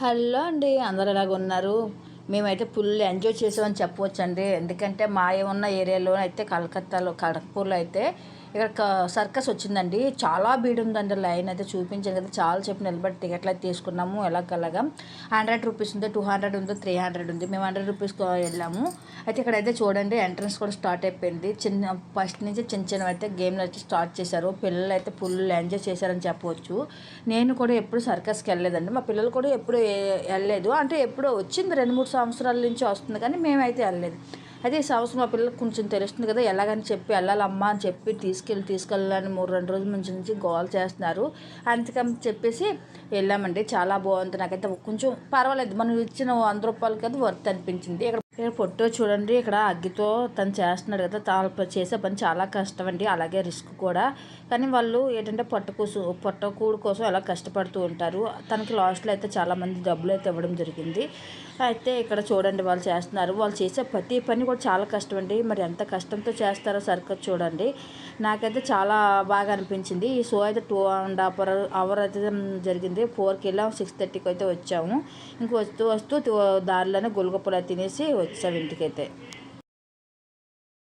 Hello అండి, అందరు ఎలాగున్నారు? మేమైతే ఫుల్ ఎంజాయ్ చేసామని చెప్పవచ్చండి. ఎందుకంటే మా ఉన్న ఏరియాలో అయితే కలకత్తాలో ఖడగ్పూర్లో అయితే ఇక్కడ సర్కస్ వచ్చిందండి. చాలా భీడు ఉందండి. లైన్ అయితే చూపించాను కదా, చాలా చెప్పి నిలబడి టికెట్లు అయితే తీసుకున్నాము. ఎలాగలాగా 100 రూపీస్ ఉంది, 200 ఉంది, 300 ఉంది. మేము 100 రూపీస్కి వెళ్ళాము. అయితే ఇక్కడైతే చూడండి, ఎంట్రన్స్ కూడా స్టార్ట్ అయిపోయింది. ఫస్ట్ నుంచి చిన్న అయితే గేమ్లు అయితే స్టార్ట్ చేశారు. పిల్లలు అయితే ఫుల్ ఎంజాయ్ చేశారని చెప్పవచ్చు. నేను కూడా ఎప్పుడు సర్కస్కి వెళ్ళలేదండి. మా పిల్లలు కూడా ఎప్పుడు వెళ్ళలేదు. అంటే ఎప్పుడో వచ్చింది, 2-3 సంవత్సరాల నుంచి వస్తుంది, కానీ మేమైతే వెళ్ళలేదు. అయితే ఈ సంవత్సరం మా పిల్లలకు కొంచెం తెలుస్తుంది కదా, ఎలాగని చెప్పి వెళ్ళాలమ్మా అని చెప్పి తీసుకెళ్ళాలని 2 రోజుల నుంచి గోల్ చేస్తున్నారు. అందుకని చెప్పేసి వెళ్ళామండి. చాలా బాగుంది. నాకైతే కొంచెం పర్వాలేదు, మనం ఇచ్చిన 100 రూపాయలకి అది వర్త్ అనిపించింది. ఇక్కడ ఫోటో చూడండి, ఇక్కడ అగ్గితో తను చేస్తున్నాడు కదా, తాను చేసే పని చాలా కష్టం అండి, అలాగే రిస్క్ కూడా. కానీ వాళ్ళు ఏంటంటే పొట్టకూడు కోసం అలా కష్టపడుతూ ఉంటారు. తనకి లాస్ట్లో అయితే చాలామంది డబ్బులు అయితే ఇవ్వడం జరిగింది. అయితే ఇక్కడ చూడండి, వాళ్ళు చేస్తున్నారు. వాళ్ళు చేసే ప్రతి పని కూడా చాలా కష్టం అండి. మరి ఎంత కష్టంతో చేస్తారో సర్కస్ చూడండి. నాకైతే చాలా బాగా అనిపించింది. ఈ షో అయితే 2.5 అవర్ అయితే జరిగింది. 4కి వెళ్ళాము, 6:30కి అయితే వచ్చాము. ఇంక వస్తూ దారిలోనే గొలుగప్పులు తినేసి వచ్చాము ఇంటికైతే.